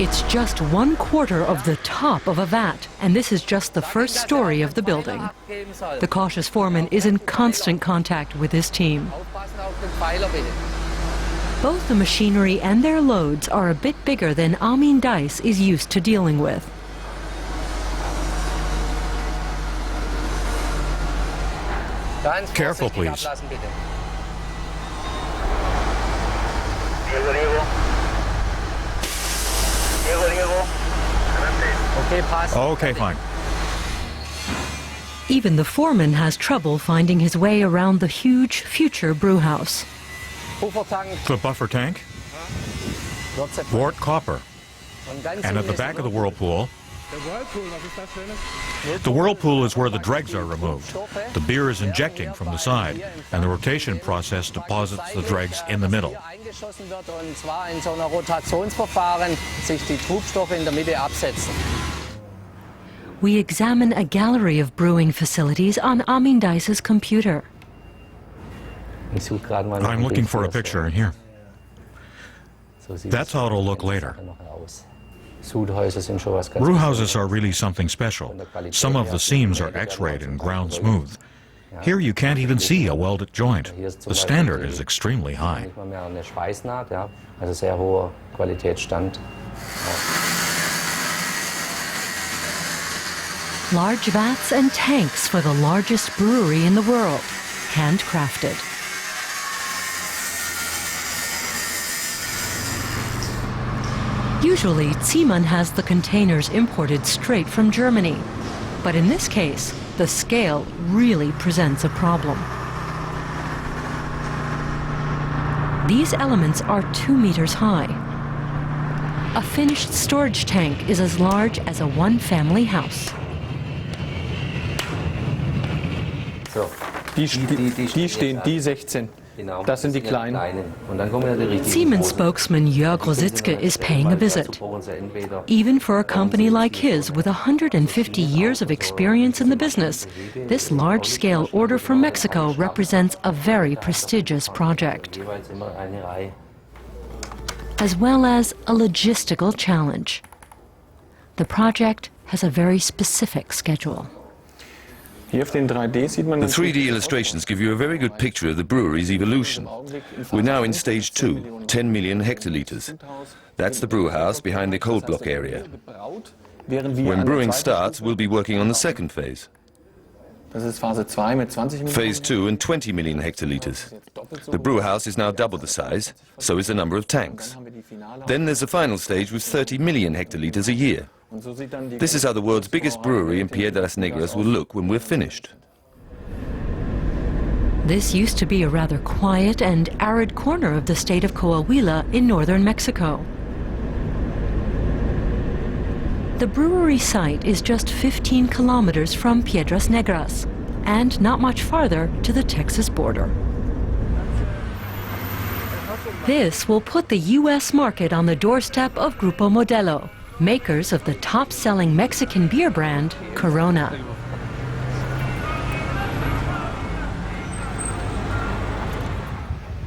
It's just 1/4 of the top of a vat, and this is just the first story of the building. The cautious foreman is in constant contact with his team. Both the machinery and their loads are a bit bigger than Armin Dice is used to dealing with. Careful, please. Okay, fine. Even the foreman has trouble finding his way around the huge future brewhouse. The buffer tank, wort copper, and at the back of the whirlpool, the whirlpool is where the dregs are removed. The beer is injecting from the side, and the rotation process deposits the dregs in the middle. We examine a gallery of brewing facilities on Armin Dice's computer. I'm looking for a picture here. That's how it'll look later. Brew houses are really something special. Some of the seams are X-rayed and ground smooth. Here you can't even see a welded joint. The standard is extremely high. Large vats and tanks for the largest brewery in the world, handcrafted. Usually, Ziemann has the containers imported straight from Germany. But in this case, the scale really presents a problem. These elements are 2 meters high. A finished storage tank is as large as a one-family house. Die stehen, die 16. Das sind die kleinen. Ziemann spokesman Jörg Rositzke is paying a visit. Even for a company like his, with 150 years of experience in the business, this large-scale order from Mexico represents a very prestigious project, as well as a logistical challenge. The project has a very specific schedule. The 3D illustrations give you a very good picture of the brewery's evolution. We're now in stage 2, 10 million hectoliters. That's the brew house behind the cold block area. When brewing starts, we'll be working on the second phase. Phase 2 and 20 million hectoliters. The brew house is now double the size, so is the number of tanks. Then there's the final stage with 30 million hectoliters a year. This is how the world's biggest brewery in Piedras Negras will look when we're finished. This used to be a rather quiet and arid corner of the state of Coahuila in northern Mexico. The brewery site is just 15 kilometers from Piedras Negras and not much farther to the Texas border. This will put the U.S. market on the doorstep of Grupo Modelo, makers of the top-selling Mexican beer brand, Corona.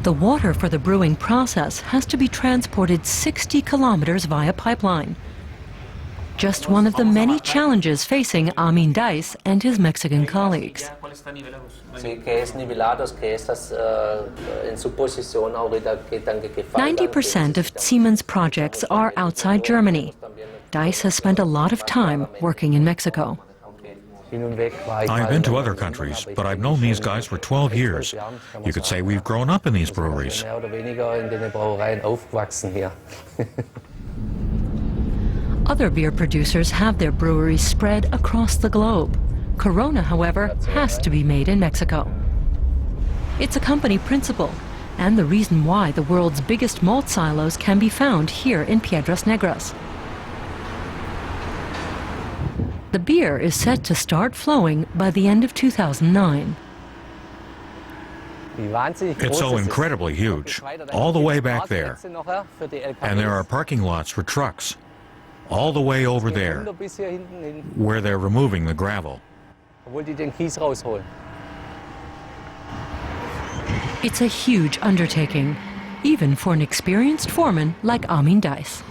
The water for the brewing process has to be transported 60 kilometers via pipeline. Just one of the many challenges facing Armin Dice and his Mexican colleagues. 90% of Ziemann's projects are outside Germany. Dice has spent a lot of time working in Mexico. I've been to other countries, but I've known these guys for 12 years. You could say we've grown up in these breweries. Other beer producers have their breweries spread across the globe. Corona, however, has to be made in Mexico. It's a company principle, and the reason why the world's biggest malt silos can be found here in Piedras Negras. The beer is set to start flowing by the end of 2009. It's so incredibly huge, all the way back there. And there are parking lots for trucks, all the way over there, where they're removing the gravel. It's a huge undertaking, even for an experienced foreman like Armin Dice.